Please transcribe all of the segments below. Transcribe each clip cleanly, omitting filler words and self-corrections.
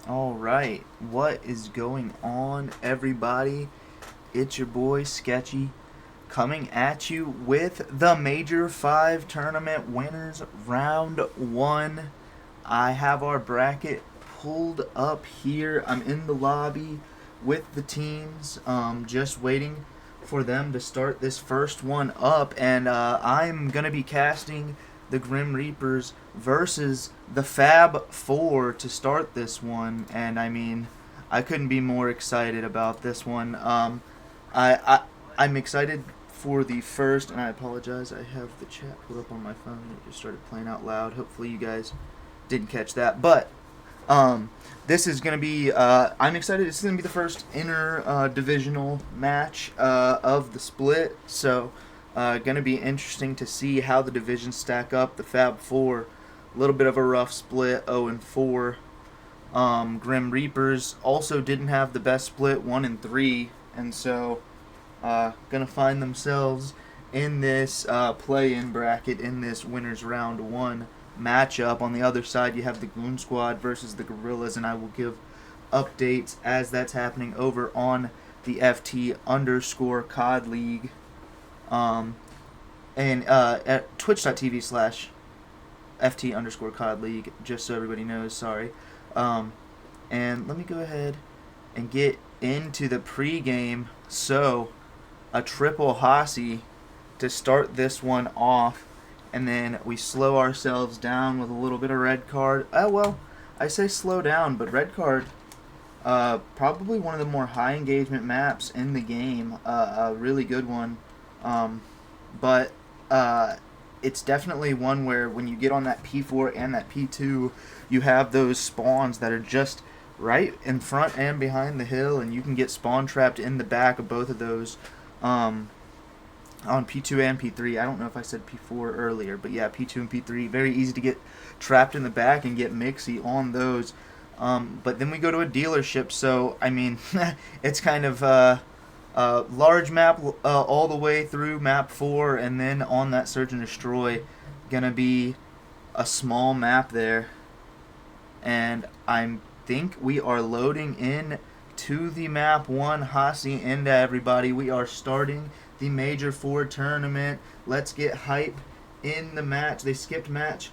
All right, what is going on, everybody? It's your boy Sketchy coming at you with the Major 5 Tournament Winners Round 1. I have our bracket pulled up here. I'm in the lobby with the teams, just waiting for them to start this first one up, and I'm going to be casting the Grim Reapers versus the Fab Four to start this one, and I mean, I couldn't be more excited about this one. I'm excited for the first, and I apologize, I have the chat pulled up on my phone. It just started playing out loud. Hopefully, you guys didn't catch that, but this is going to be, I'm excited. This is going to be the first inter-divisional match of the split. So, going to be interesting to see how the divisions stack up. The Fab Four, a little bit of a rough split, 0-4. Grim Reapers also didn't have the best split, 1-3. And so, going to find themselves in this play-in bracket, in this winners round 1 matchup. On the other side, you have the Goon Squad versus the Gorillas, and I will give updates as that's happening over on the FT_COD League, and at twitch.tv/FT_COD League, just so everybody knows. Sorry. And let me go ahead and get into the pregame. So, a triple Hossie to start this one off. And then we slow ourselves down with a little bit of red card. Well, I say slow down, but red card, probably one of the more high engagement maps in the game. A really good one. But it's definitely one where when you get on that P4 and that P2, you have those spawns that are just right in front and behind the hill, and you can get spawn trapped in the back of both of those. On P2 and P3. I don't know if I said P4 earlier, but yeah, P2 and P3, very easy to get trapped in the back and get mixy on those. But then we go to a dealership, so, I mean, it's kind of a large map all the way through map 4, and then on that Search and Destroy, gonna be a small map there. And I think we are loading in to the map 1 Hossie into everybody. We are starting the Major 4 tournament. Let's get hype in the match. They skipped match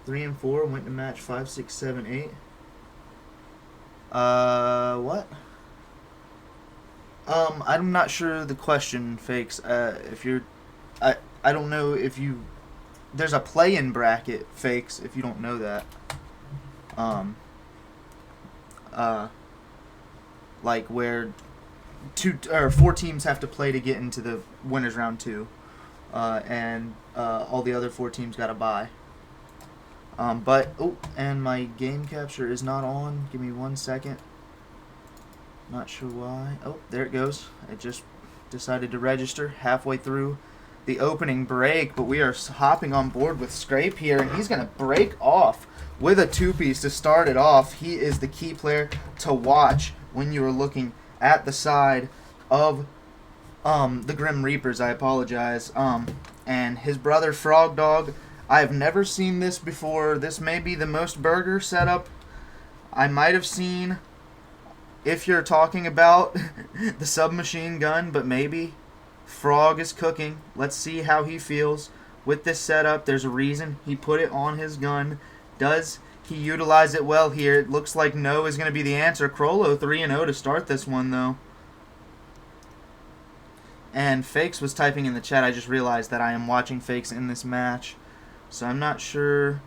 3 and 4, went to match 5, 6, 7, 8. What? I'm not sure the question, Fakes. If you're, I don't know if you, there's a play-in bracket, Fakes, if you don't know that. Like where 2 or 4 teams have to play to get into the winners round 2, and all the other 4 teams got a bye. And my game capture is not on. Give me 1 second. Not sure why. Oh, there it goes. It just decided to register halfway through the opening break, but we are hopping on board with Scrape here, and he's gonna break off with a 2-piece to start it off. He is the key player to watch when you are looking at the side of the Grim Reapers. I apologize. And his brother Frog Dog. I have never seen this before. This may be the most burger setup I might have seen if you're talking about the submachine gun, but maybe Frog is cooking. Let's see how he feels with this setup. There's a reason he put it on his gun. Does he utilize it well here? It looks like no is going to be the answer. Crollo 3-0 to start this one, though. And Fakes was typing in the chat. I just realized that I am watching Fakes in this match. So I'm not sure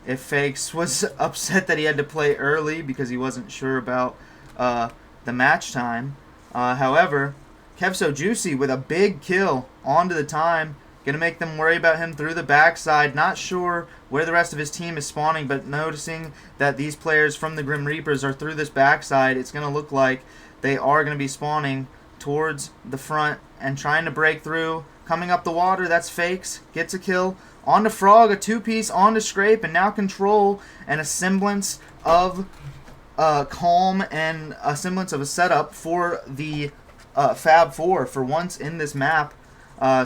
if Fakes was upset that he had to play early because he wasn't sure about the match time. However, Kevso Juicy with a big kill onto the time. Going to make them worry about him through the backside. Not sure where the rest of his team is spawning, but noticing that these players from the Grim Reapers are through this backside, it's going to look like they are going to be spawning towards the front and trying to break through. Coming up the water, that's Fakes. Gets a kill. Onto Frog, a 2-piece, onto Scrape, and now Control, and a semblance of calm and a semblance of a setup for the Fab 4 for once in this map.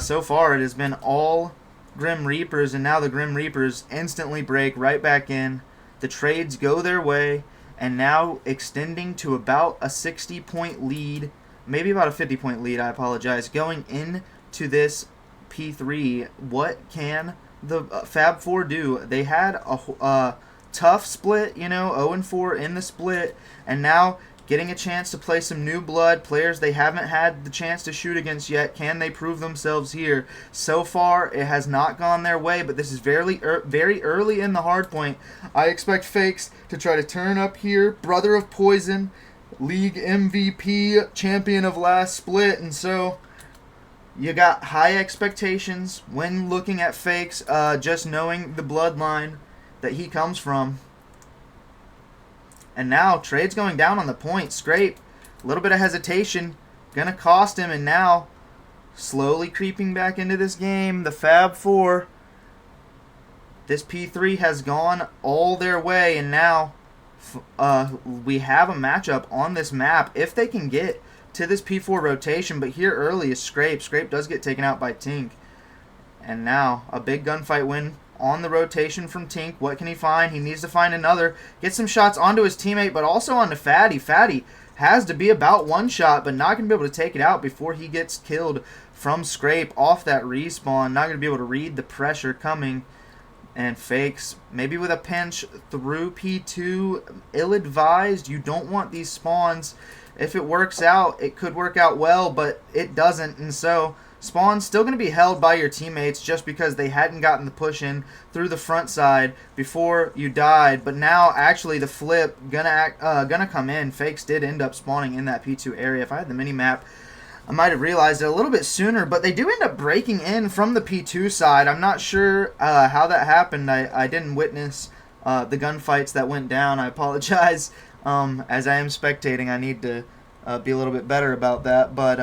So far, it has been all Grim Reapers, and now the Grim Reapers instantly break right back in. The trades go their way, and now extending to about a 60-point lead, maybe about a 50-point lead, I apologize, going into this P3. What can the Fab 4 do? They had a tough split, 0-4 in the split, and now getting a chance to play some new blood, players they haven't had the chance to shoot against yet. Can they prove themselves here? So far, it has not gone their way, but this is very early in the hard point. I expect Fakes to try to turn up here. Brother of Poison, league MVP, champion of last split, and so you got high expectations when looking at Fakes, just knowing the bloodline that he comes from. And now, Trade's going down on the point. Scrape, a little bit of hesitation, gonna cost him, and now, slowly creeping back into this game, the Fab Four. This P3 has gone all their way, and now we have a matchup on this map. If they can get to this P4 rotation, but here early is Scrape. Scrape does get taken out by Tink. And now, a big gunfight win on the rotation from Tink. What can he find? He needs to find another. Get some shots onto his teammate, but also onto Fatty. Fatty has to be about one shot, but not going to be able to take it out before he gets killed from Scrape off that respawn. Not going to be able to read the pressure coming. And Fakes, maybe with a pinch through P2. Ill-advised. You don't want these spawns. If it works out, it could work out well, but it doesn't. And so Spawn's still going to be held by your teammates just because they hadn't gotten the push in through the front side before you died. But now, actually, the flip gonna come in. Fakes did end up spawning in that P2 area. If I had the mini-map, I might have realized it a little bit sooner. But they do end up breaking in from the P2 side. I'm not sure how that happened. I didn't witness the gunfights that went down. I apologize. As I am spectating, I need to be a little bit better about that. But,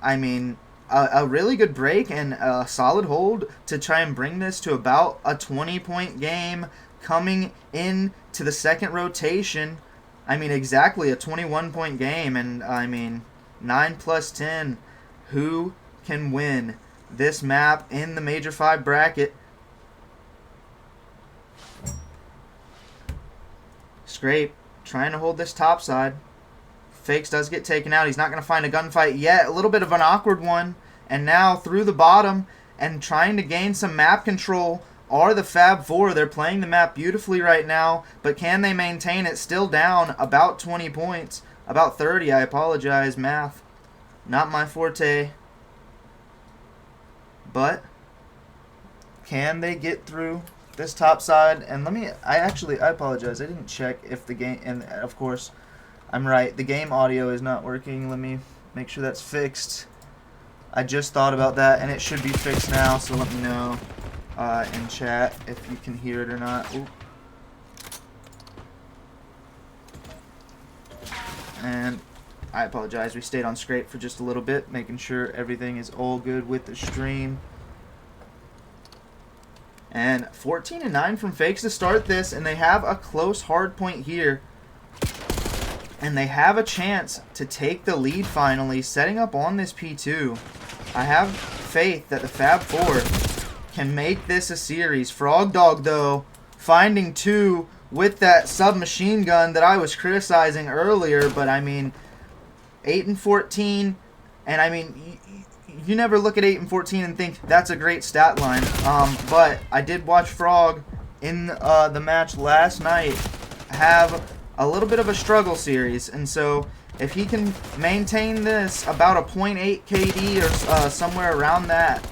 I mean, a really good break and a solid hold to try and bring this to about a 20-point game coming in to the second rotation. I mean, exactly a 21-point game. And, I mean, 9 plus 10. Who can win this map in the Major 5 bracket? Scrape trying to hold this top side. Fakes does get taken out. He's not going to find a gunfight yet. A little bit of an awkward one. And now through the bottom and trying to gain some map control are the Fab Four. They're playing the map beautifully right now. But can they maintain it? Still down about 20 points. About 30, I apologize. Math. Not my forte. But can they get through this top side? And I apologize. I didn't check if the game, and of course, I'm right. The game audio is not working. Let me make sure that's fixed. I just thought about that, and it should be fixed now, so let me know in chat if you can hear it or not. Ooh. And I apologize. We stayed on Scrape for just a little bit, making sure everything is all good with the stream. And 14-9 from Fakes to start this, and they have a close hard point here. And they have a chance to take the lead finally, setting up on this P2. I have faith that the Fab Four can make this a series. Frog Dog, though, finding two with that submachine gun that I was criticizing earlier. But, I mean, 8 and 14, and, I mean, you never look at 8 and 14 and think that's a great stat line. But I did watch Frog in the match last night have a little bit of a struggle series, and so if he can maintain this about a 0.8 KD or somewhere around that,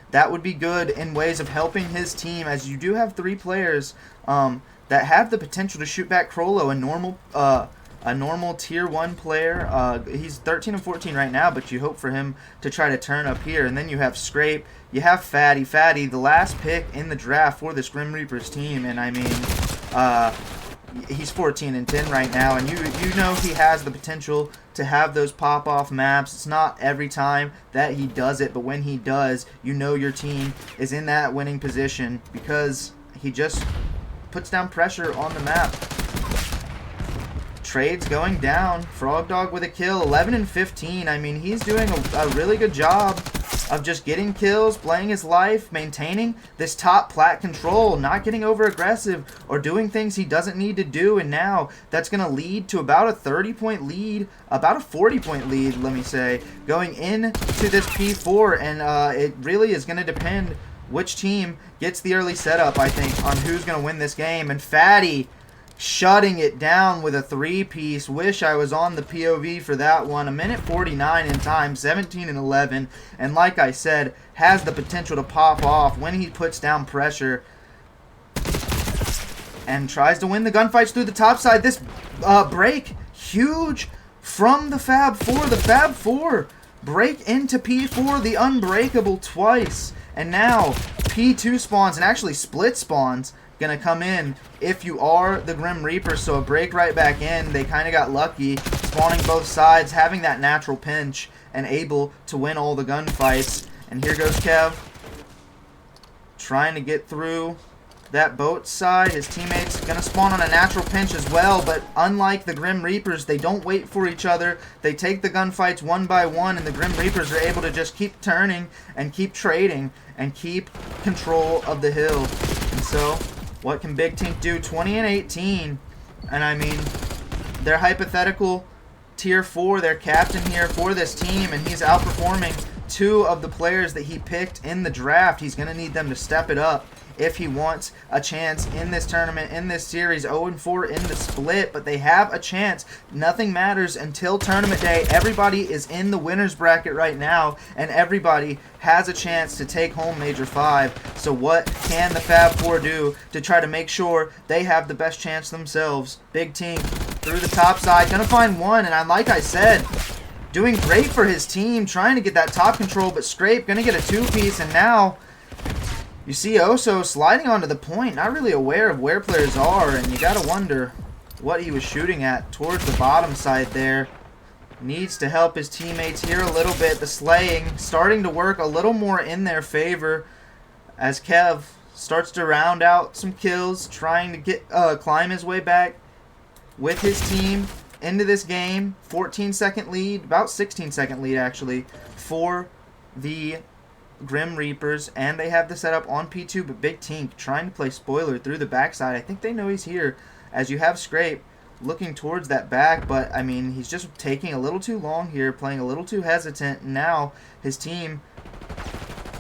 that would be good in ways of helping his team, as you do have 3 players that have the potential to shoot back Crollo, a normal tier 1 player. He's 13 and 14 right now, but you hope for him to try to turn up here. And then you have Scrape, you have Fatty, the last pick in the draft for this Grim Reapers team, and I mean, he's 14 and 10 right now, and you know he has the potential to have those pop-off maps. It's not every time that he does it, but when he does, you know your team is in that winning position because he just puts down pressure on the map. Trade's going down. Frog Dog with a kill, 11 and 15. I mean, he's doing a really good job of just getting kills, playing his life, maintaining this top plat control, not getting over aggressive or doing things he doesn't need to do. And now that's going to lead to about a 30-point lead, about a 40-point lead, let me say, going into this P4. And it really is going to depend which team gets the early setup, I think, on who's going to win this game. And Fatty shutting it down with a 3-piece. Wish I was on the POV for that one. 1:49 in time, 17-11. And like I said, has the potential to pop off when he puts down pressure and tries to win the gunfights through the top side. This break, huge from the Fab Four. The Fab Four break into P4, the unbreakable twice. And now P2 spawns, and actually split spawns, gonna come in if you are the Grim Reaper. So a break right back in. They kind of got lucky, spawning both sides, having that natural pinch, and able to win all the gunfights. And here goes Kev, trying to get through that boat side. His teammates gonna spawn on a natural pinch as well, but unlike the Grim Reapers, they don't wait for each other. They take the gunfights one by one, and the Grim Reapers are able to just keep turning and keep trading and keep control of the hill. And so, what can Big Tink do? 20-18, and I mean, they're hypothetical tier 4, their captain here for this team, and he's outperforming 2 of the players that he picked in the draft. He's gonna need them to step it up if he wants a chance in this tournament, in this series. 0-4 in the split, but they have a chance. Nothing matters until tournament day. Everybody is in the winner's bracket right now, and everybody has a chance to take home Major 5. So what can the Fab Four do to try to make sure they have the best chance themselves? Big Tink through the top side, gonna find one, and like I said, doing great for his team, trying to get that top control, but Scrape gonna get a 2-piece, and now you see Oso sliding onto the point, not really aware of where players are, and you gotta wonder what he was shooting at towards the bottom side there. Needs to help his teammates here a little bit. The slaying starting to work a little more in their favor as Kev starts to round out some kills, trying to get climb his way back with his team into this game. 14-second lead, about 16-second lead actually, for the Grim Reapers, and they have the setup on P2, but Big Tink trying to play spoiler through the backside. I think they know he's here, as you have Scrape looking towards that back, but I mean, he's just taking a little too long here, playing a little too hesitant. Now his team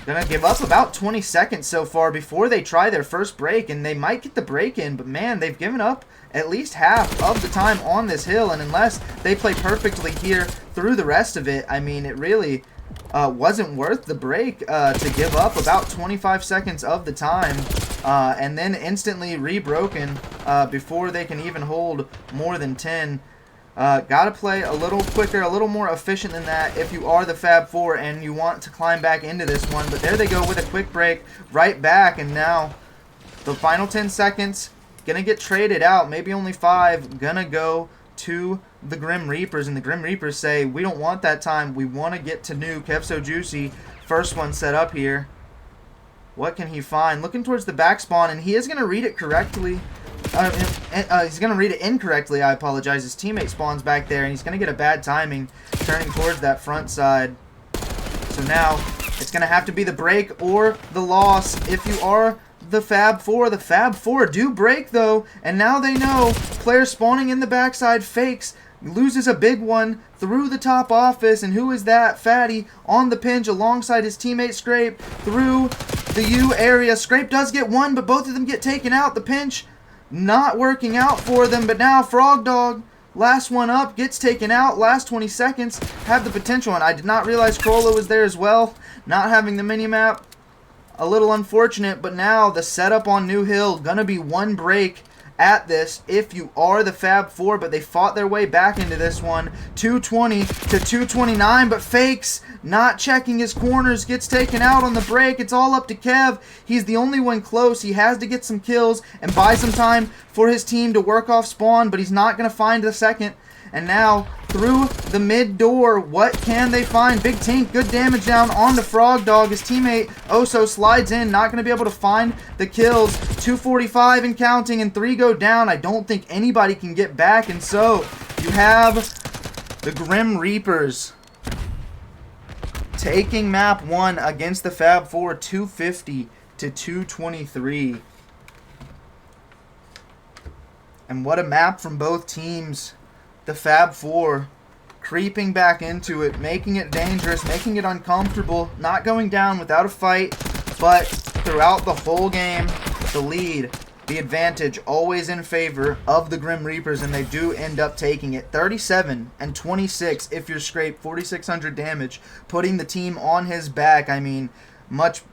gonna give up about 20 seconds so far before they try their first break, and they might get the break in, but man, they've given up at least half of the time on this hill, and unless they play perfectly here through the rest of it, I mean, it really wasn't worth the break to give up about 25 seconds of the time, and then instantly rebroken before they can even hold more than 10. Gotta play a little quicker, a little more efficient than that if you are the Fab Four and you want to climb back into this one. But there they go with a quick break right back, and now the final 10 seconds gonna get traded out. Maybe only 5 gonna go to the Grim Reapers, and the Grim Reapers say, we don't want that time, we want to get to nuke. Kev So Juicy, first one set up here. What can he find? Looking towards the back spawn, and he is going to read it correctly. He's going to read it incorrectly, I apologize. His teammate spawns back there, and he's going to get a bad timing turning towards that front side. So now, it's going to have to be the break or the loss if you are the Fab Four. The Fab Four do break, though, and now they know players spawning in the backside fakes. Loses a big one through the top office, and who is that? Fatty on the pinch alongside his teammate Scrape through the U area. Scrape does get one, but both of them get taken out. The pinch not working out for them, but now Frog Dog, last one up, gets taken out. Last 20 seconds have the potential, and I did not realize Krollo was there as well. Not having the minimap, a little unfortunate, but now the setup on New Hill, gonna be one break at this if you are the Fab Four, but they fought their way back into this one. 220 to 229, but fakes not checking his corners, gets taken out on the break. It's all up to Kev. He's the only one close. He has to get some kills and buy some time for his team to work off spawn, but he's not going to find the second. And now, through the mid door, what can they find? Big Tink, good damage down on the Frog Dog. His teammate Oso slides in, not going to be able to find the kills. 245 and counting, and 3 go down. I don't think anybody can get back, and so you have the Grim Reapers taking map 1 against the Fab Four, 250 to 223. And what a map from both teams. The Fab Four creeping back into it, making it dangerous, making it uncomfortable, not going down without a fight, but throughout the whole game, the lead the advantage always in favor of the Grim Reapers, and they do end up taking it. 37 and 26 if you're Scrape, 4,600 damage, putting the team on his back. I mean, much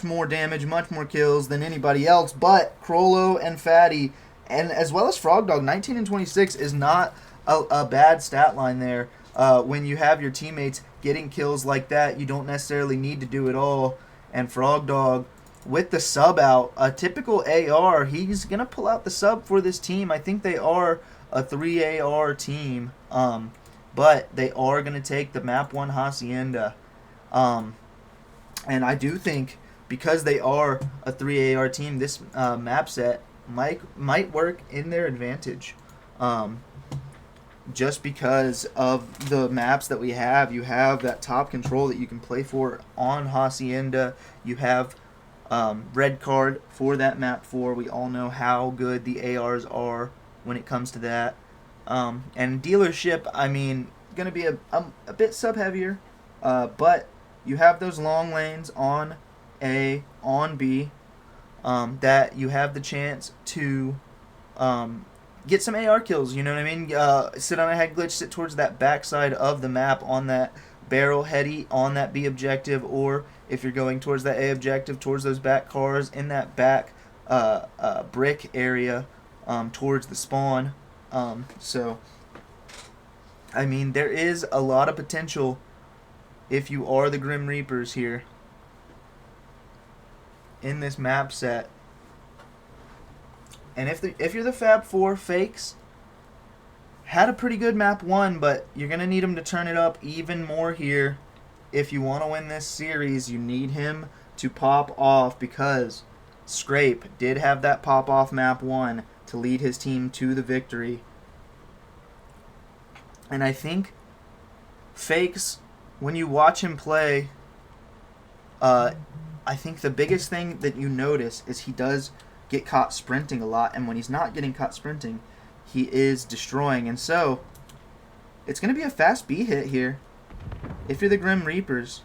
more damage, much more kills than anybody else. But Crollo and Fatty, and as well as Frog Dog, 19 and 26 is not a bad stat line there. When you have your teammates getting kills like that, you don't necessarily need to do it all. And Frog Dog, with the sub out, a typical AR, he's going to pull out the sub for this team. I think they are a 3 AR team, but they are going to take the map 1 Hacienda. And I do think because they are a 3 AR team, this map set might work in their advantage. Just because of the maps that we have. You have that top control that you can play for on Hacienda. You have red card for that map 4. We all know how good the ARs are when it comes to that. And dealership, I mean, going to be a bit sub-heavier. But you have those long lanes on A, on B, that you have the chance to get some AR kills, you know what I mean? Sit on a head glitch, sit towards that backside of the map on that barrel heady on that B objective, or if you're going towards that A objective, towards those back cars in that back brick area towards the spawn. So, I mean, there is a lot of potential if you are the Grim Reapers here in this map set. And if you're the Fab 4, Fakes had a pretty good map 1, but you're going to need him to turn it up even more here. If you want to win this series, you need him to pop off, because Scrape did have that pop off map 1 to lead his team to the victory. And I think Fakes, when you watch him play, I think the biggest thing that you notice is he does get caught sprinting a lot, and when he's not getting caught sprinting, he is destroying. And so it's going to be a fast B hit here if you're the Grim Reapers.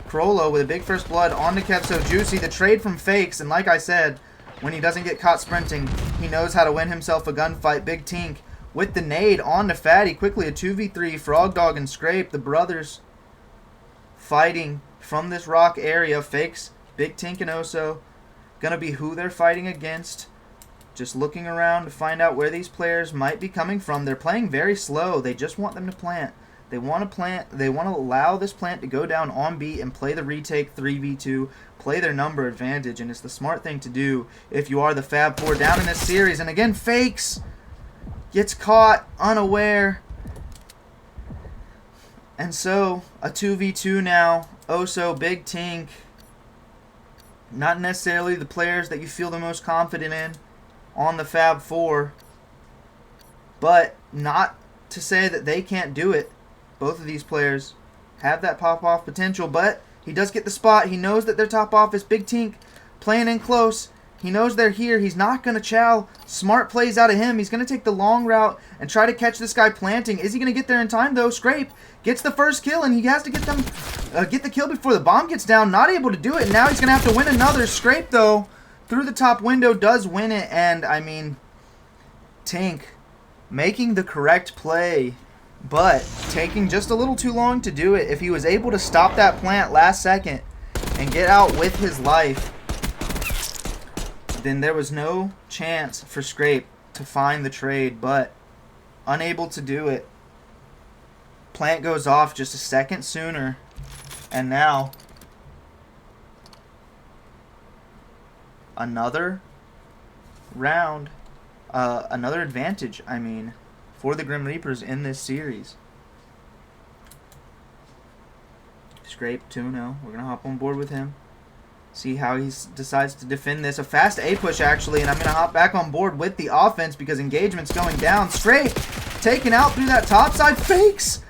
Crollo with a big first blood on the Kev So Juicy. The trade from Fakes, and like I said, when he doesn't get caught sprinting, he knows how to win himself a gunfight. Big Tink with the nade on to Fatty. Quickly a 2v3. Frog Dog and Scrape, the brothers, fighting from this rock area. Fakes, Big Tink, and Oso gonna be who they're fighting against. Just looking around to find out where these players might be coming from. They're playing very slow. They just want them to plant. They want to plant. They want to allow this plant to go down on B and play the retake 3v2, play their number advantage, and it's the smart thing to do if you are the Fab 4 down in this series. And again, Fakes gets caught unaware. And so, a 2v2 now. Oso, Big Tink, not necessarily the players that you feel the most confident in on the Fab 4, but not to say that they can't do it. Both of these players have that pop-off potential, but he does get the spot. He knows that their top off is Big Tink playing in close. He knows they're here. He's not going to chow. Smart plays out of him. He's going to take the long route and try to catch this guy planting. Is he going to get there in time, though? Scrape gets the first kill, and he has to get the kill before the bomb gets down. Not able to do it. Now he's going to have to win another. Scrape, though, through the top window, does win it. And, I mean, Tink making the correct play, but taking just a little too long to do it. If he was able to stop that plant last second and get out with his life, then there was no chance for Scrape to find the trade, but unable to do it. Plant goes off just a second sooner, and now another round, another advantage, I mean, for the Grim Reapers in this series. Scrape 2-0. We're going to hop on board with him. See how he decides to defend this. A fast A push, actually, and I'm going to hop back on board with the offense because engagement's going down. Scrape taken out through that top side. Fakes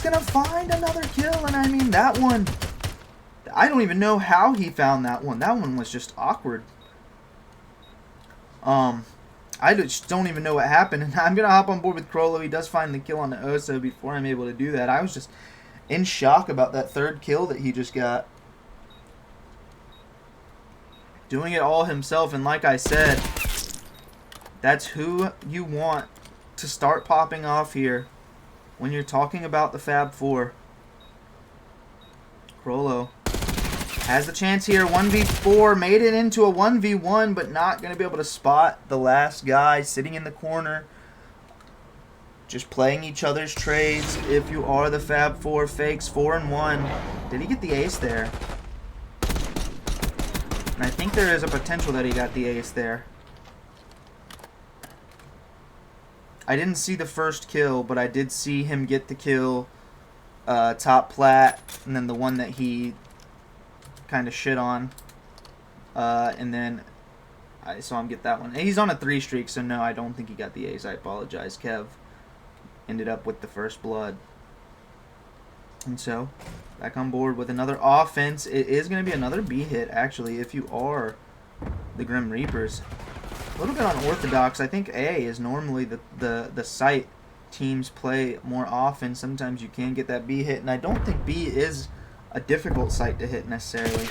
going to find another kill, and I mean, that one, I don't even know how he found that one. That one was just awkward. I just don't even know what happened, and I'm going to hop on board with Crollo. He does find the kill on the Oso before I'm able to do that. I was just in shock about that third kill that he just got. doing it all himself. And like I said, that's who you want to start popping off here when you're talking about the Fab Four. Crollo has the chance here. 1v4, made it into a 1v1, but not going to be able to spot the last guy sitting in the corner. Just playing each other's trades if you are the Fab Four. Fakes 4 and 1. Did he get the ace there? And I think there is a potential that he got the ace there. I didn't see the first kill, but I did see him get the kill, top plat, and then the one that he kind of shit on. And then I saw him get that one. And he's on a 3 streak, so no, I don't think he got the ace. I apologize. Kev ended up with the first blood. And so, back on board with another offense. It is going to be another B hit, actually, if you are the Grim Reapers. A little bit unorthodox. I think A is normally the site teams play more often. Sometimes you can get that B hit, and I don't think B is a difficult site to hit necessarily.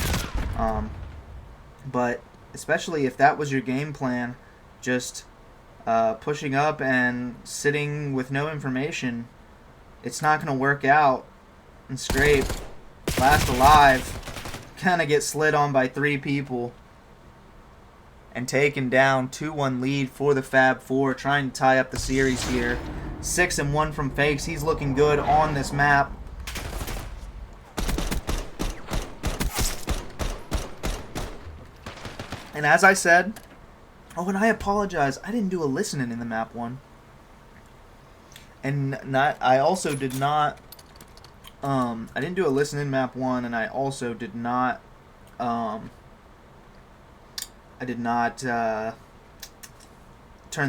But especially if that was your game plan, just pushing up and sitting with no information, it's not going to work out. And Scrape, last alive, kind of get slid on by 3 people and taken down. 2-1 lead for the Fab Four, trying to tie up the series here. 6 and 1 from Fakes. He's looking good on this map. And as I said, oh, and I apologize, I didn't do a listening in the map 1. And I also did not, I didn't do a listen in map 1, and I also did not, turn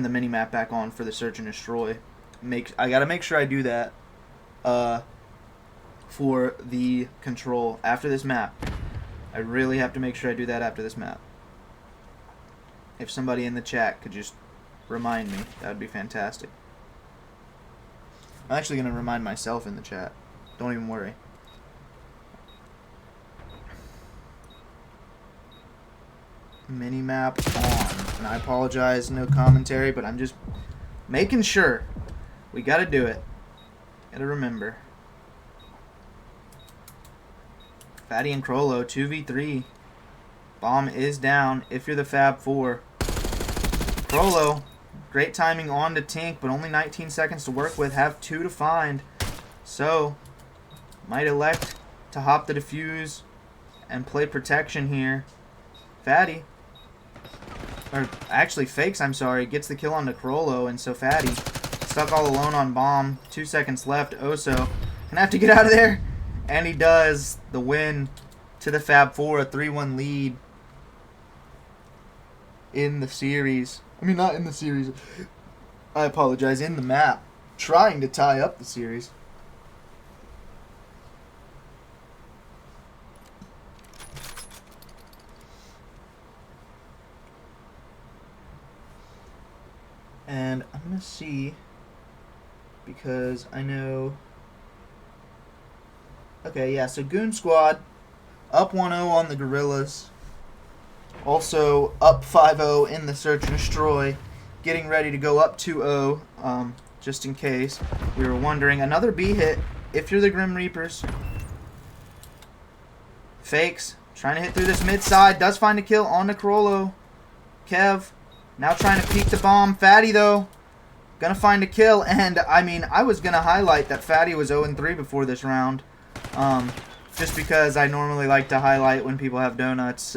the mini-map back on for the Search and Destroy. I gotta make sure I do that for the control after this map. I really have to make sure I do that after this map. If somebody in the chat could just remind me, that would be fantastic. I'm actually going to remind myself in the chat. Don't even worry. Minimap on. And I apologize, no commentary, but I'm just making sure. We got to do it. Got to remember. Fatty and Crollo, 2v3. Bomb is down if you're the Fab Four. Crollo, great timing on to Tink, but only 19 seconds to work with. Have 2 to find. So, might elect to hop the defuse and play protection here. Fatty, or actually Fakes, I'm sorry, gets the kill on to Crollo, and so Fatty stuck all alone on bomb. 2 seconds left. Oso gonna have to get out of there, and he does. The win to the Fab Four, a 3-1 lead in the series. I mean, not in the series. I apologize. In the map. Trying to tie up the series. And I'm going to see, because I know... Okay, yeah, so Goon Squad up 1-0 on the Gorillas. Also up 5-0 in the Search and Destroy. Getting ready to go up 2-0, just in case we were wondering. Another B hit if you're the Grim Reapers. Fakes, trying to hit through this mid side. Does find a kill on the Crollo. Kev, now trying to peek the bomb. Fatty, though, gonna find a kill. And, I mean, I was gonna highlight that Fatty was 0-3 before this round. Just because I normally like to highlight when people have donuts.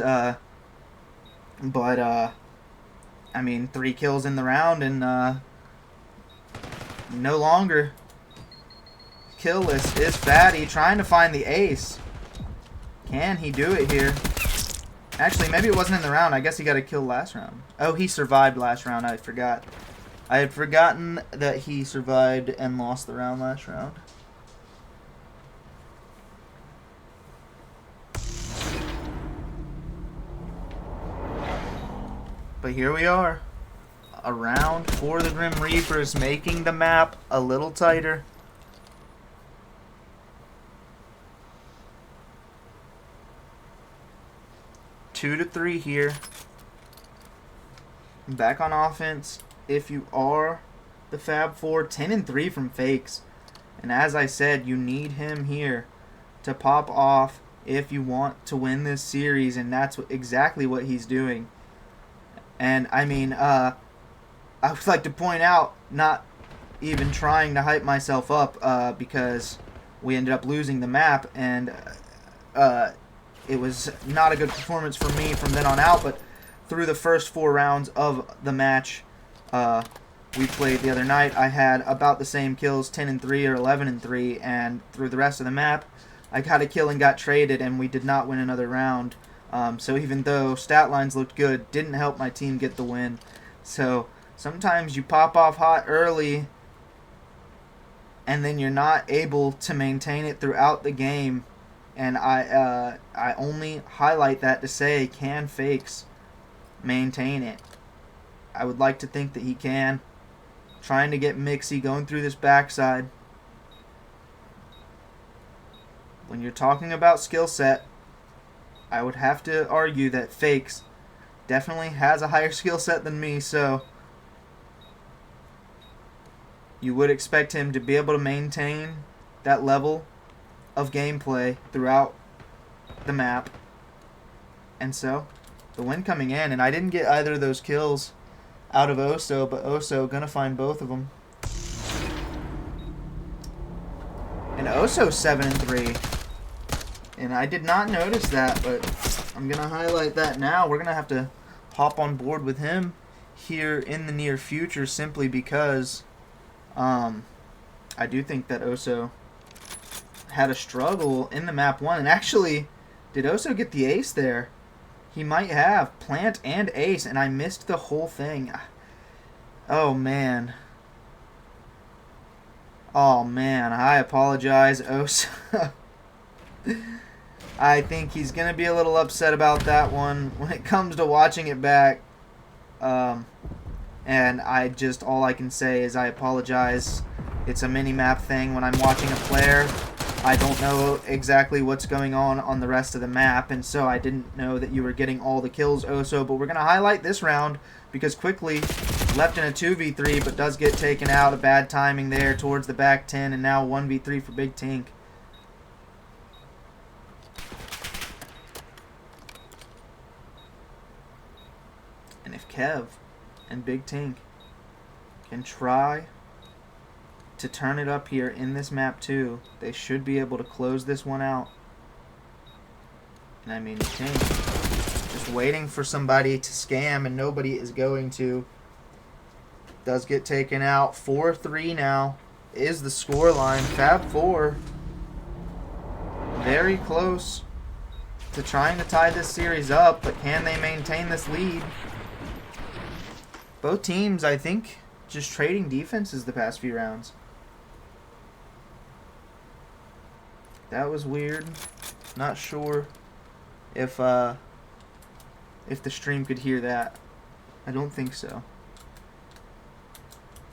But, I mean, 3 kills in the round and no longer killless is Fatty, trying to find the ace. Can he do it here? Actually, maybe it wasn't in the round. I guess he got a kill last round. Oh, he survived last round. I forgot. I had forgotten that he survived and lost the round last round. But here we are. A round for the Grim Reapers, making the map a little tighter. 2-3 here. Back on offense. If you are the Fab Four, 10-3 from Fakes. And as I said, you need him here to pop off if you want to win this series, and that's exactly what he's doing. And I mean, I would like to point out, not even trying to hype myself up, because we ended up losing the map, and it was not a good performance for me from then on out. But through the first 4 rounds of the match we played the other night, I had about the same kills, 10-3 or 11-3, and through the rest of the map, I got a kill and got traded, and we did not win another round. So even though stat lines looked good, didn't help my team get the win. So sometimes you pop off hot early, and then you're not able to maintain it throughout the game. And I only highlight that to say, can Fakes maintain it? I would like to think that he can. Trying to get Mixie, going through this backside. When you're talking about skill set, I would have to argue that Fakes definitely has a higher skill set than me, so you would expect him to be able to maintain that level of gameplay throughout the map. And so, the win coming in, and I didn't get either of those kills out of Oso, but Oso gonna find both of them. And Oso's 7-3. And I did not notice that, but I'm gonna highlight that now. We're gonna have to hop on board with him here in the near future, simply because I do think that Oso had a struggle in the map 1. And actually, did Oso get the ace there? He might have. Plant and ace, and I missed the whole thing. Oh, man. Oh, man. I apologize, Oso. I think he's going to be a little upset about that one when it comes to watching it back. And all I can say is I apologize. It's a mini-map thing. When I'm watching a player, I don't know exactly what's going on the rest of the map, and so I didn't know that you were getting all the kills, Oso. But we're going to highlight this round because Quickly left in a 2v3 but does get taken out. A bad timing there towards the back 10, and now 1v3 for Big Tink. And if Kev and Big Tink can try to turn it up here in this map too, they should be able to close this one out. And I mean, Tink just waiting for somebody to scam, and nobody is going to. Does get taken out. 4-3 now is the score line. Fab 4 very close to trying to tie this series up, but can they maintain this lead? Both teams, I think, just trading defenses the past few rounds. That was weird. Not sure if the stream could hear that. I don't think so.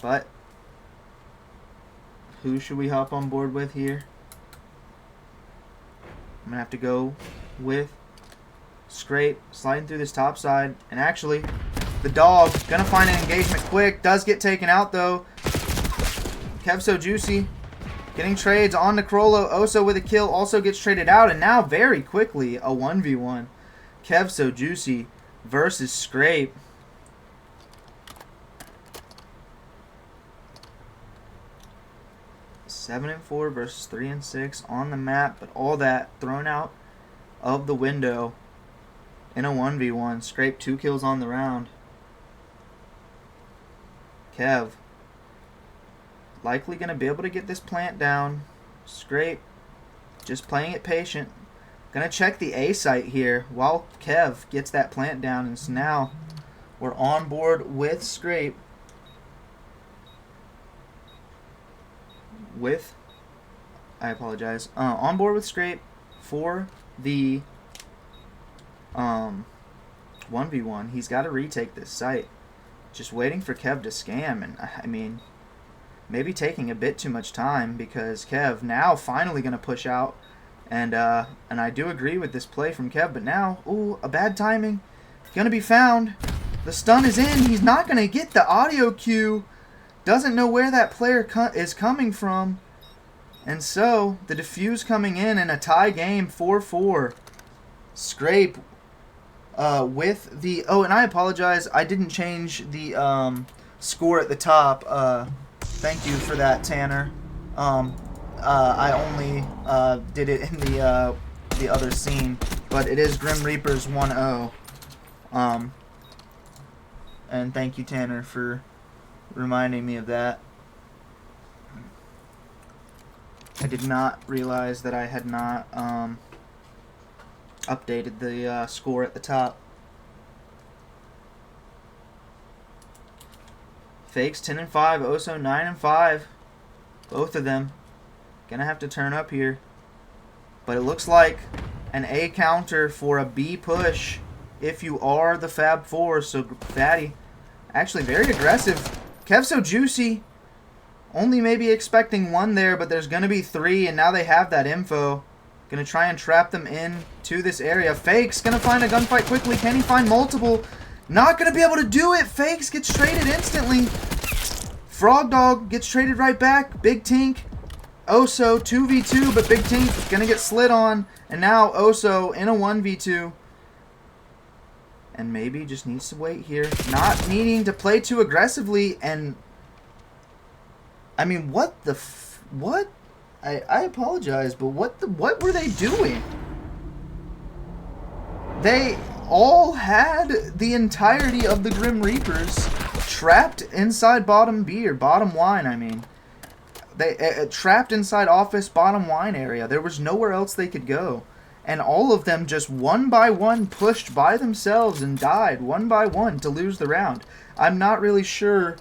But who should we hop on board with here? I'm gonna have to go with Scrape, sliding through this top side, and actually the dog gonna find an engagement quick. Does get taken out though. Kev So Juicy getting trades on to Crollo. Oso with a kill also gets traded out, and now very quickly a 1v1. Kev So Juicy versus Scrape. Seven and 4 versus 3 and 6 on the map, but all that thrown out of the window in a 1v1. Scrape 2 kills on the round. Kev likely going to be able to get this plant down. Scrape just playing it patient. Going to check the A site here while Kev gets that plant down. And so now we're on board with Scrape. On board with Scrape for the 1v1. He's got to retake this site. Just waiting for Kev to scam, and I mean, maybe taking a bit too much time, because Kev now finally going to push out And I do agree with this play from Kev, but now, ooh, a bad timing. Gonna be found. The stun is in. He's not gonna get the audio cue. Doesn't know where that player is coming from. And so, the defuse coming in a tie game, 4-4. Scrape with the... Oh, and I apologize. I didn't change the score at the top. Thank you for that, Tanner. I only did it in the other scene. But it is Grim Reapers 1-0. And thank you, Tanner, for reminding me of that. I did not realize that I had not updated the score at the top. Fakes 10-5, Oso 9-5. Both of them gonna have to turn up here. But it looks like an A counter for a B push if you are the Fab Four. So Fatty, actually very aggressive. Kev so juicy. Only maybe expecting one there, but there's going to be three, and now they have that info. Going to try and trap them in to this area. Fakes going to find a gunfight quickly. Can he find multiple? Not going to be able to do it. Fakes gets traded instantly. Frog Dog gets traded right back. Big Tink. Oso 2v2, but Big Tink going to get slid on. And now Oso in a 1v2. And maybe just needs to wait here. Not needing to play too aggressively, and... I mean, what the what? I apologize, but what were they doing? They all had the entirety of the Grim Reapers trapped inside bottom B, or bottom wine, I mean. They trapped inside office bottom wine area. There was nowhere else they could go. And all of them just one by one pushed by themselves and died one by one to lose the round. I'm not really sure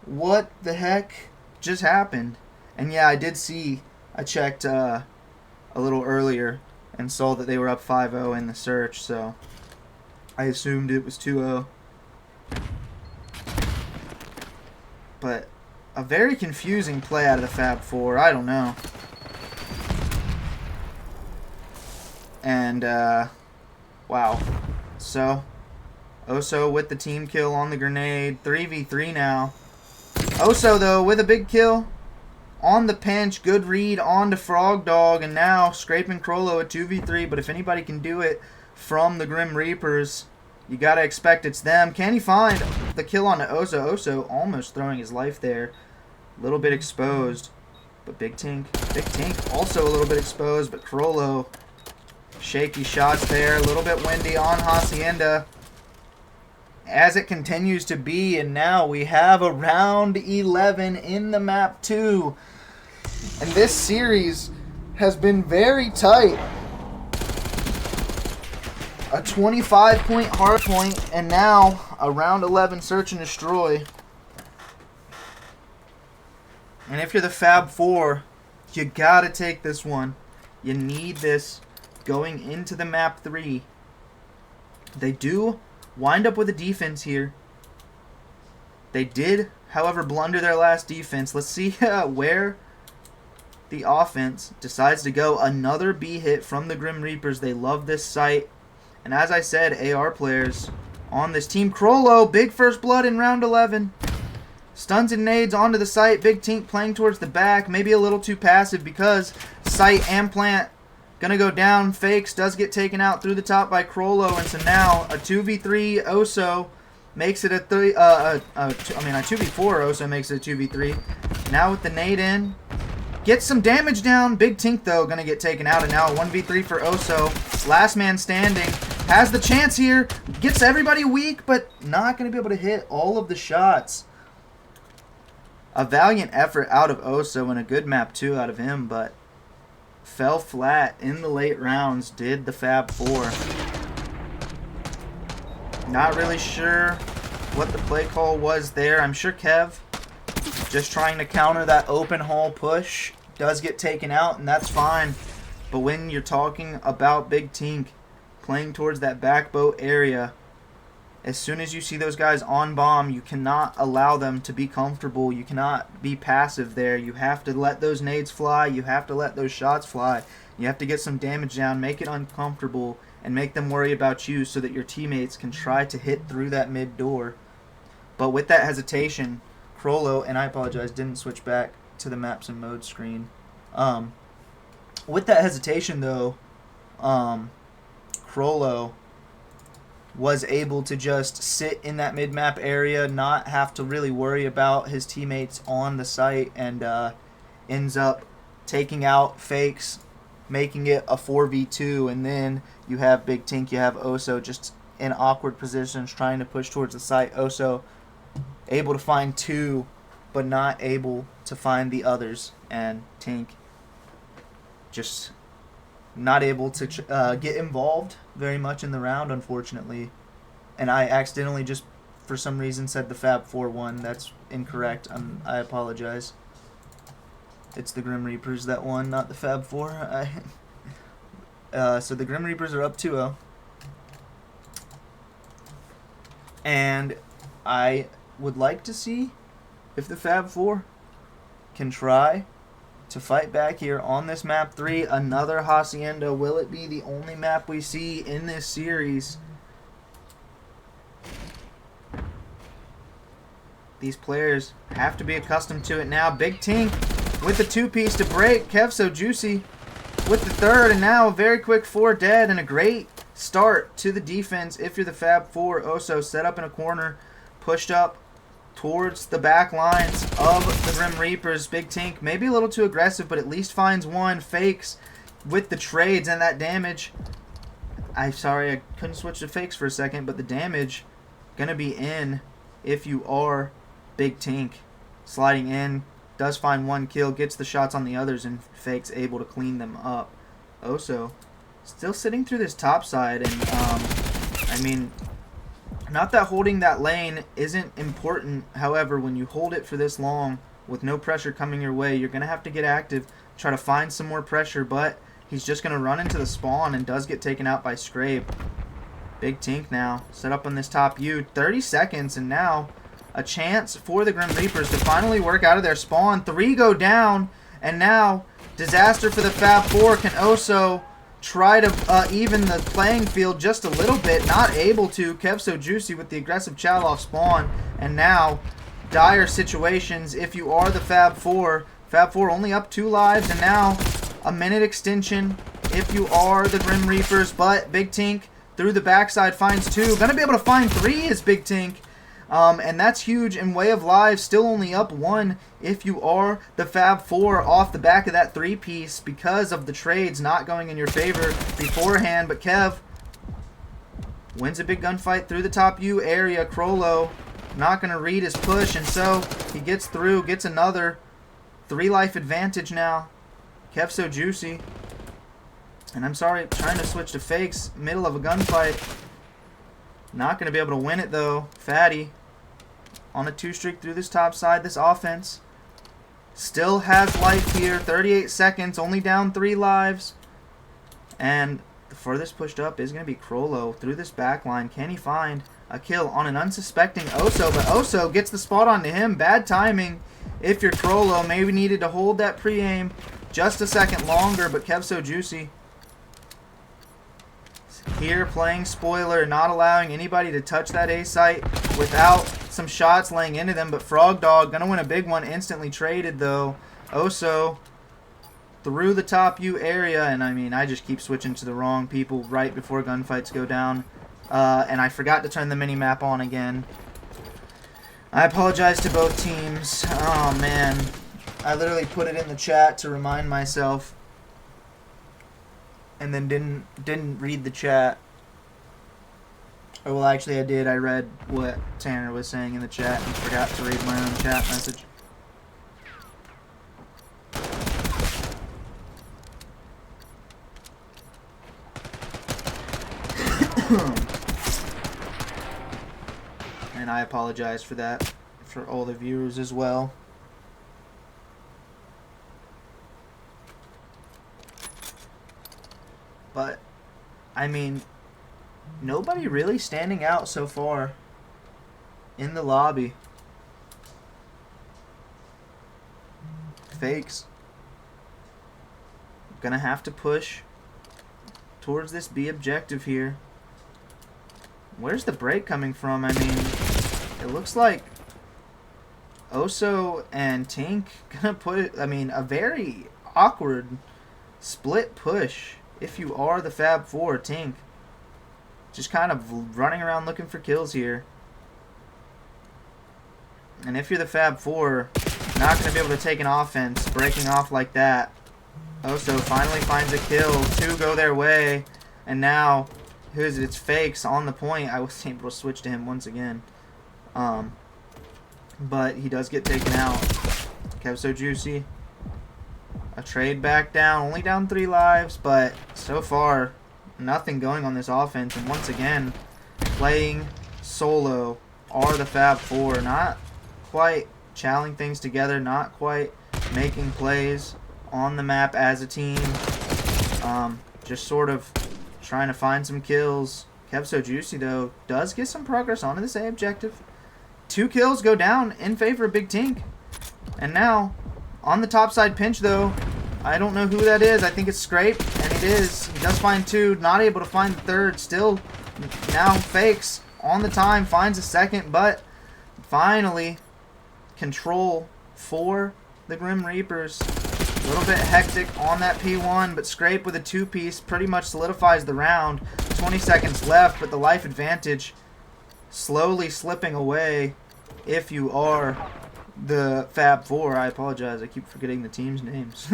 what the heck just happened. And yeah, I did see, I checked a little earlier and saw that they were up 5-0 in the search, so I assumed it was 2-0. But a very confusing play out of the Fab Four. I don't know. And, wow. So, Oso with the team kill on the grenade. 3v3 now. Oso, though, with a big kill on the pinch. Good read on to Frog Dog. And now scraping Crollo at 2v3. But if anybody can do it from the Grim Reapers, you got to expect it's them. Can he find the kill on Oso? Oso almost throwing his life there. A little bit exposed. But Big Tink also a little bit exposed. But Crollo, shaky shots there. A little bit windy on Hacienda, as it continues to be, and now we have a round 11 in the map 2. And this series has been very tight. A 25-point hard point, and now a round 11 search and destroy. And if you're the Fab Four, you gotta take this one. You need this going into the map 3. They do wind up with a defense here. They did, however, blunder their last defense. Let's see where the offense decides to go. Another B hit from the Grim Reapers. They love this site. And as I said, AR players on this team. Crollo, big first blood in round 11. Stuns and nades onto the site. Big Tink playing towards the back. Maybe a little too passive because site and plant gonna go down. Fakes does get taken out through the top by Crollo, and so now a 2v3 Oso makes it a 2v4 Oso makes it a 2v3. Now with the nade in, gets some damage down. Big Tink though gonna get taken out, and now a 1v3 for Oso. Last man standing, has the chance here, gets everybody weak, but not gonna be able to hit all of the shots. A valiant effort out of Oso and a good map 2 out of him, but fell flat in the late rounds, did the Fab Four. Not really sure what the play call was there. I'm sure Kev, just trying to counter that open hall push, does get taken out, and that's fine. But when you're talking about Big Tink playing towards that back boat area, As soon as you see those guys on bomb, you cannot allow them to be comfortable. You cannot be passive there. You have to let those nades fly. You have to let those shots fly. You have to get some damage down, make it uncomfortable, and make them worry about you so that your teammates can try to hit through that mid door. But with that hesitation, Crollo, and I apologize, didn't switch back to the maps and mode screen. With that hesitation, though, Crollo was able to just sit in that mid-map area, not have to really worry about his teammates on the site, and ends up taking out Fakes, making it a 4v2, and then you have Big Tink, you have Oso just in awkward positions trying to push towards the site. Oso able to find 2, but not able to find the others, and Tink just not able to get involved very much in the round, unfortunately. And I accidentally just, for some reason, said the Fab 4 won. That's incorrect. I apologize. It's the Grim Reapers that won, not the Fab 4. So the Grim Reapers are up 2-0. And I would like to see if the Fab 4 can try to fight back here on this map 3. Another Hacienda. Will it be the only map we see in this series? These players have to be accustomed to it now. Big Tink with the 2-piece to break. Kev So Juicy with the 3rd, and now a very quick 4 dead, and a great start to the defense if you're the Fab 4. Oso set up in a corner, pushed up towards the back lines of the Grim Reapers. Big Tink maybe a little too aggressive, but at least finds one. Fakes with the trades and that damage. I'm sorry, I couldn't switch to Fakes for a second, but the damage going to be in if you are Big Tink. Sliding in, does find 1 kill, gets the shots on the others, and Fakes able to clean them up. Oso still sitting through this top side, and I mean, not that holding that lane isn't important. However, when you hold it for this long with no pressure coming your way, you're going to have to get active, try to find some more pressure, but he's just going to run into the spawn and does get taken out by Scrape. Big Tink now set up on this top U. 30 seconds, and now a chance for the Grim Reapers to finally work out of their spawn. 3 go down, and now disaster for the Fab 4. Can Oso try to even the playing field just a little bit? Not able to. Kev So Juicy with the aggressive chow off spawn, and now dire situations if you are the Fab 4. Fab 4 only up 2 lives, and now a minute extension if you are the Grim Reapers, but Big Tink through the backside finds 2. Gonna be able to find 3 is Big Tink. And that's huge in way of lives. Still only up 1 if you are the Fab 4 off the back of that 3-piece because of the trades not going in your favor beforehand. But Kev wins a big gunfight through the top U area. Crollo not going to read his push, and so he gets through, gets another 3-life advantage now. Kev So Juicy. And I'm sorry, trying to switch to Fakes, middle of a gunfight. Not going to be able to win it, though. Fatty on a 2-streak through this top side. This offense still has life here. 38 seconds, only down 3 lives. And the furthest pushed up is going to be Crollo through this back line. Can he find a kill on an unsuspecting Oso? But Oso gets the spot onto him. Bad timing if you're Crollo. Maybe needed to hold that pre-aim just a second longer, but Kev So Juicy here playing spoiler, not allowing anybody to touch that A site without some shots laying into them. But Frog Dog gonna win a big one, instantly traded though. Oso through the top U area, and I mean, I just keep switching to the wrong people right before gunfights go down. And I forgot to turn the mini-map on again. I apologize to both teams. Oh man, I literally put it in the chat to remind myself, and then didn't read the chat. Or well, actually I did. I read what Tanner was saying in the chat and forgot to read my own chat message. And I apologize for that, for all the viewers as well. But, I mean, nobody really standing out so far in the lobby. Fakes. Gonna have to push towards this B objective here. Where's the break coming from? I mean, it looks like Oso and Tink gonna put it, I mean, a very awkward split push if you are the Fab Four. Tink just kind of running around looking for kills here. And if you're the Fab Four, not going to be able to take an offense breaking off like that. Oso finally finds a kill. 2 go their way. And now, who is it? It's Fakes on the point. I was able to switch to him once again. But he does get taken out. Kev so juicy. A trade back down. Only down 3 lives, but so far, nothing going on this offense. And once again, playing solo are the Fab Four. Not quite challing things together. Not quite making plays on the map as a team. Just sort of trying to find some kills. Kev so juicy, though, does get some progress onto this A objective. 2 kills go down in favor of Big Tink. And now, on the top side pinch, though, I don't know who that is. I think it's Scrape, and it is. He does find 2, not able to find the 3rd. Still, now Fakes on the time, finds a 2nd, but finally, control for the Grim Reapers. A little bit hectic on that P1, but Scrape with a 2-piece pretty much solidifies the round. 20 seconds left, but the life advantage slowly slipping away if you are the Fab Four. I apologize, I keep forgetting the team's names.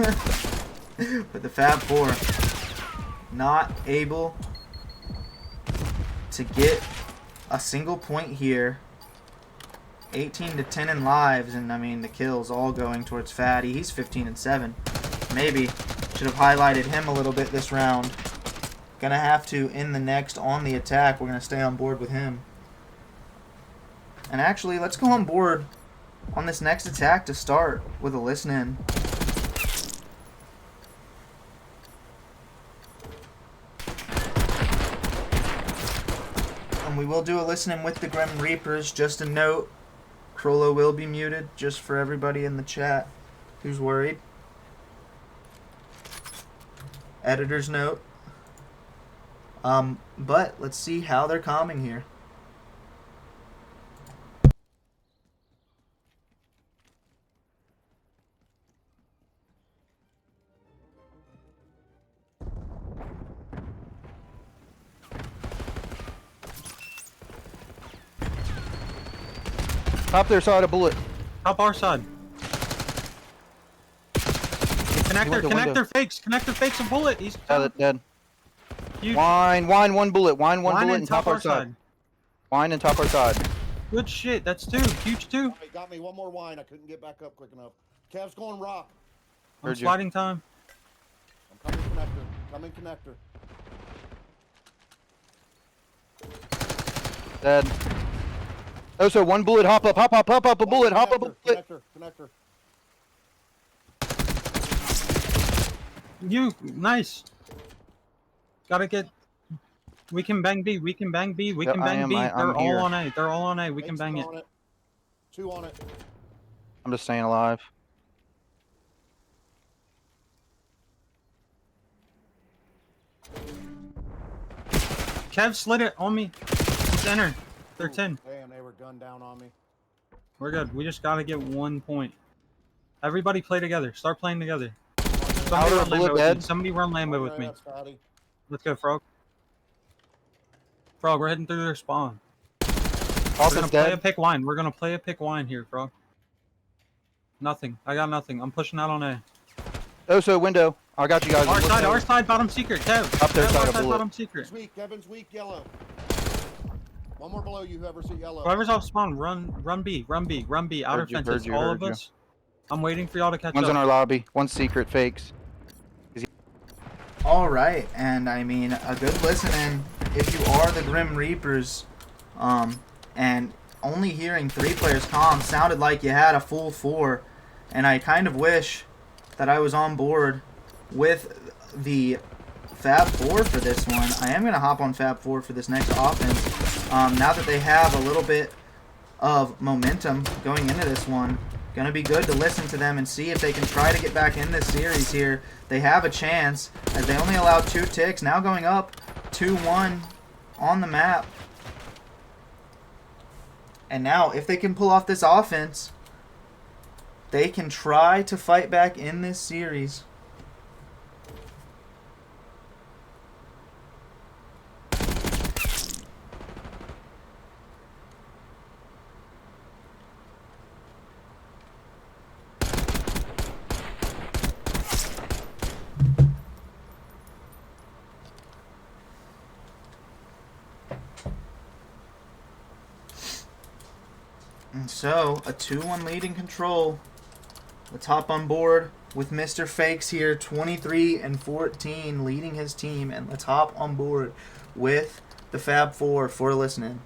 But the Fab Four not able to get a single point here. 18-10 in lives, and I mean the kills all going towards Fatty. He's 15-7. Maybe should have highlighted him a little bit this round. Gonna have to in the next on the attack. We're gonna stay on board with him. And actually, let's go on board on this next attack to start with a listen in. And we will do a listen in with the Grim Reapers. Just a note, Crollo will be muted, just for everybody in the chat who's worried. Editor's note. But let's see how they're calming here. Top their side, a bullet. Top our side. Connector, Window. connector fakes a bullet. He's Dead. huge. Wine, one bullet. Wine, one Line bullet, and and top our side. Wine and top our side. Good shit. That's 2. Huge 2. Got me one more wine. I couldn't get back up quick enough. Kev's going rock. I'm Heard you. sliding time. I'm coming connector. Coming connector. Dead. Oh, so one bullet, hop up, a bullet, hop up a bullet. Connector. You nice. Gotta get. We can bang B. We can bang B. We Yep, can I bang am. B. I'm They're all here. on A. They're all on A. We can bang it. On it. 2 on it. I'm just staying alive. Kev slid it on me. Center. They're 10. Damn, they were gunned down on me. We're good. We just gotta get 1 point. Everybody play together. Start playing together. Outer Run bullet Lambo with me. dead. Somebody run Lambo with me. That's Scotty. Let's go, Frog. Frog, we're heading through their spawn. Off We're is gonna play a dead. pick wine. We're gonna play a pick wine here, Frog. Nothing. I got nothing. I'm pushing out on A. Oh, so window. I got you guys. Our side, bottom secret. Kev. Up their Kev, side, our a bullet. bottom secret. Kevin's weak. Kevin's weak. Yellow. One more below you. Whoever see yellow. Whoever's off spawn, run B. Outer Heard you, fences. heard you, All heard of you. us. I'm waiting for y'all to catch One's up. in our lobby. One's secret, fakes. All right, and I mean a good listening if you are the Grim Reapers, and only hearing 3 players calm sounded like you had a full 4, and I kind of wish that I was on board with the Fab 4 for this one. I am going to hop on Fab 4 for this next offense. Now that they have a little bit of momentum going into this one, going to be good to listen to them and see if they can try to get back in this series here. They have a chance as they only allowed 2 ticks. Now going up 2-1 on the map. And now if they can pull off this offense, they can try to fight back in this series. And so, a 2-1 lead in control. Let's hop on board with Mr. Fakes here, 23-14, leading his team. And let's hop on board with the Fab 4 for listening.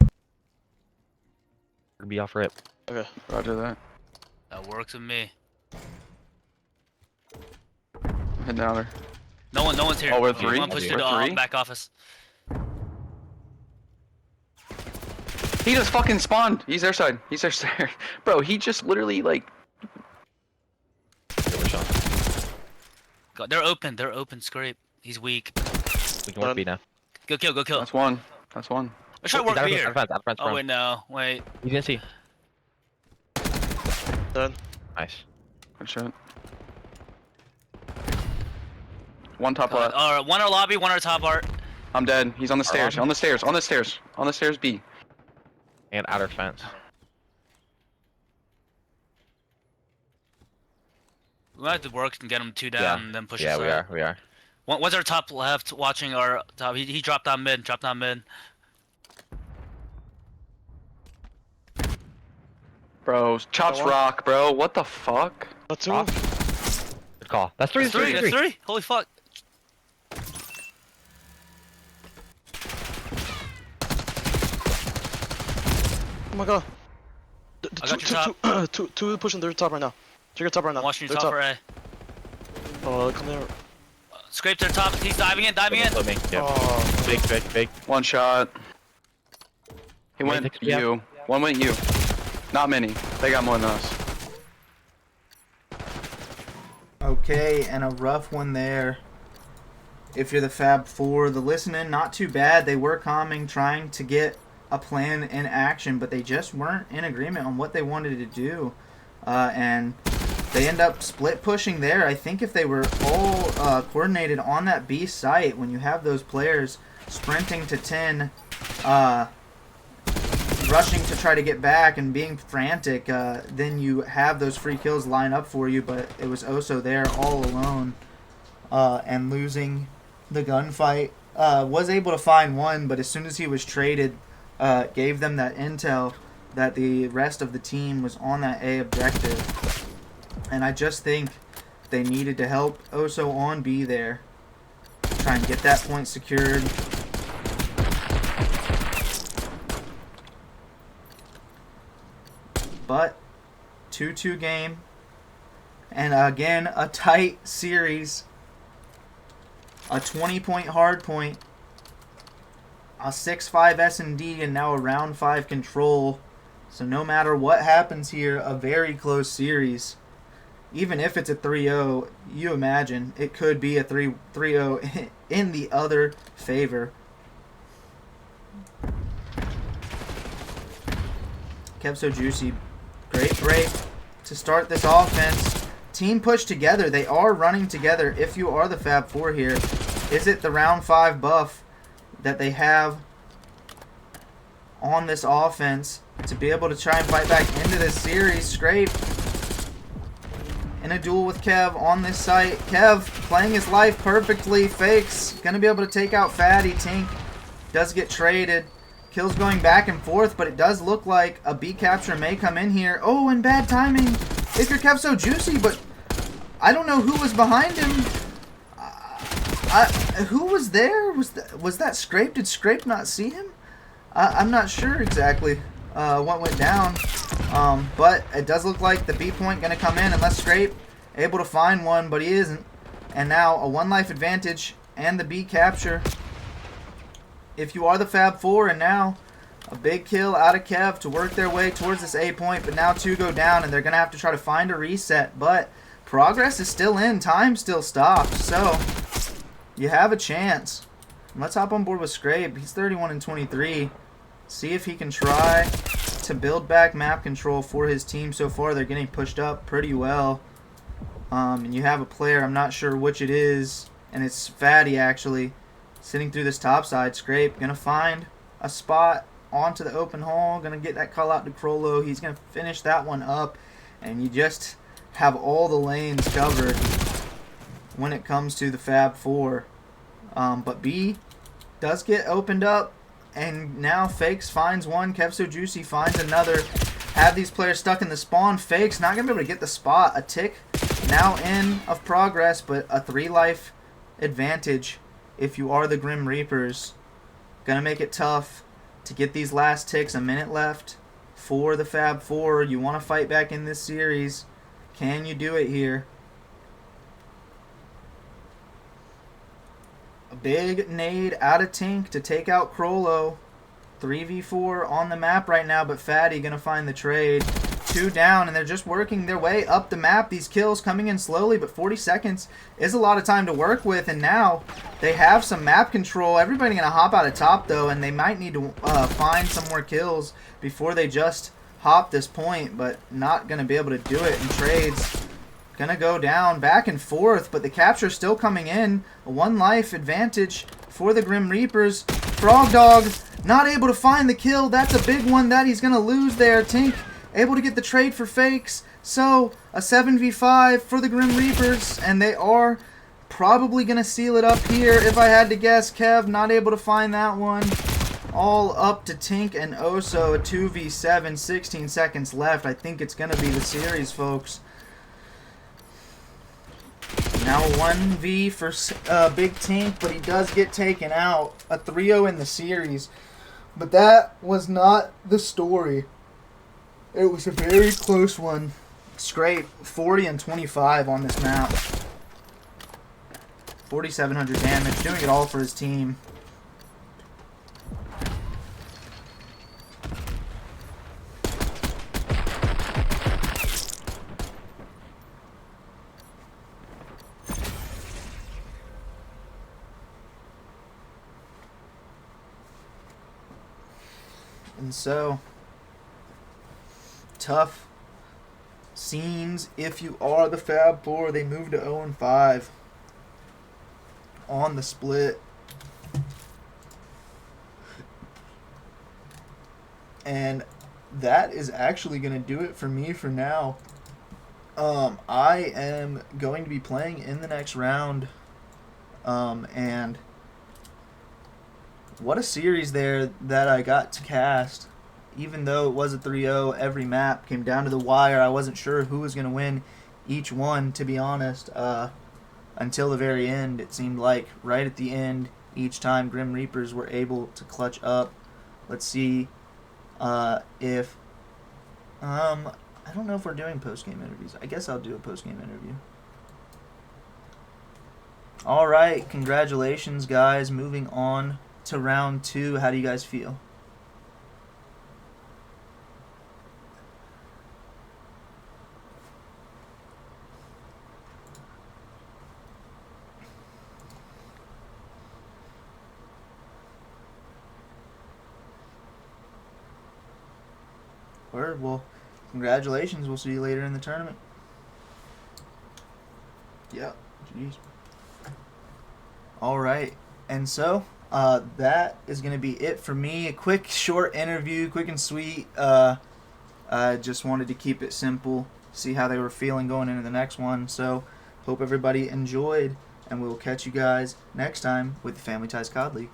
Be off rip. Okay, roger that. That works with me. Head down there. No one's here. Oh, we're 3? One pushed We're to the 3? back office. He just fucking spawned. He's their side. He's their side. Bro, he just literally like. God, they're open. They're open. Scrape. He's weak. We can work B now. Go kill. Go kill. That's one. That's one. Let's try to work Out of here. front, out of front, Oh wait, no. Wait. He's gonna see. Done. Nice. Good shot. One top left. Alright, one our lobby, one our top art. I'm dead. He's on the stairs. lobby? On the stairs. On the stairs. On the stairs. B. And outer fence. We might have to work and get him 2 down Yeah. and then push Yeah, us we out. are. We are. One's our top left watching our top. He dropped down mid. Dropped down mid. Bro, chops one. rock, bro. What the fuck? That's 2. Off. Good call. That's 3. That's 3. That's 3. Holy fuck. Oh my god. I got your Two pushing their top right now. Check your top right now. I'm watching your Their top for A. Oh, come here. Scrape their top. He's diving in. Diving in. Me. Yep. Oh, Big. One shot. He Wait, went next- yeah. you. One went you. Not many. They got more than us. Okay, and a rough one there. If you're the Fab 4, the listening, not too bad. They were calming, trying to get a plan in action, but they just weren't in agreement on what they wanted to do. And they end up split pushing there. I think if they were all coordinated on that B site, when you have those players sprinting to 10, rushing to try to get back and being frantic, then you have those free kills line up for you, but it was Oso there all alone and losing the gunfight. Was able to find one, but as soon as he was traded, gave them that intel that the rest of the team was on that A objective. And I just think they needed to help Oso on B there. Try and get that point secured. But 2-2 game. And again, a tight series. A 20-point hard point. A 6-5 S&D and now a round 5 control. So no matter what happens here, a very close series. Even if it's a 3-0, you imagine it could be a 3-0 in the other favor. Kev so juicy. Great break to start this offense. Team push together. They are running together. If you are the Fab 4 here, is it the round 5 buff that they have on this offense to be able to try and fight back into this series? Scrape in a duel with Kev on this site. Kev playing his life perfectly. Fakes gonna be able to take out Fatty. Tink does get traded. Kills going back and forth, but it does look like a B capture may come in here. Oh, and bad timing if you're Kev so juicy, but I don't know who was behind him. Who was there? Was that Scrape? Did Scrape not see him? I'm not sure exactly what went down. But it does look like the B point going to come in unless Scrape able to find one, but he isn't. And now a 1 life advantage and the B capture. If you are the Fab Four, and now a big kill out of Kev to work their way towards this A point, but now 2 go down, and they're going to have to try to find a reset. But progress is still in. Time still stopped. So you have a chance. Let's hop on board with Scrape. He's 31 and 23. See if he can try to build back map control for his team. So far, they're getting pushed up pretty well. And you have a player, I'm not sure which it is, and it's Fatty actually, sitting through this top side. Scrape going to find a spot onto the open hole. Going to get that call out to Crollo. He's going to finish that one up, and you just have all the lanes covered when it comes to the Fab Four. But B does get opened up, and now Fakes finds one. Kev So Juicy finds another. Have these players stuck in the spawn. Fakes not going to be able to get the spot. A tick now in of progress, but a 3 life advantage if you are the Grim Reapers. Going to make it tough to get these last ticks. A minute left for the Fab Four. You want to fight back in this series. Can you do it here? A big nade out of Tink to take out Crollo. 3v4 on the map right now, but Fatty going to find the trade. 2 down, and they're just working their way up the map. These kills coming in slowly, but 40 seconds is a lot of time to work with, and now they have some map control. Everybody going to hop out of top, though, and they might need to find some more kills before they just hop this point, but not going to be able to do it. And trades going to go down back and forth, but the capture still coming in. A 1 life advantage for the Grim Reapers. Frog Dog not able to find the kill. That's a big one that he's going to lose there. Tink able to get the trade for Fakes. So a 7v5 for the Grim Reapers, and they are probably going to seal it up here if I had to guess. Kev not able to find that one. All up to Tink and Oso. A 2v7, 16 seconds left. I think it's going to be the series, folks. Now 1v for Big Tink, but he does get taken out. A 3-0 in the series. But that was not the story. It was a very close one. Scrape 40 and 25 on this map. 4,700 damage. Doing it all for his team. And so, tough scenes if you are the Fab Four. They move to 0-5 on the split. And that is actually going to do it for me for now. I am going to be playing in the next round. And what a series there that I got to cast. Even though it was a 3-0, every map came down to the wire. I wasn't sure who was going to win each one, to be honest, until the very end. It seemed like right at the end, each time Grim Reapers were able to clutch up. Let's see if... I don't know if we're doing post-game interviews. I guess I'll do a post-game interview. All right, congratulations, guys. Moving on to round 2. How do you guys feel? Word. Well, congratulations. We'll see you later in the tournament. Yeah. Jeez. All right. And so, that is going to be it for me. A quick, short interview, quick and sweet. I just wanted to keep it simple, see how they were feeling going into the next one. So, hope everybody enjoyed, and we'll catch you guys next time with the Family Ties COD League.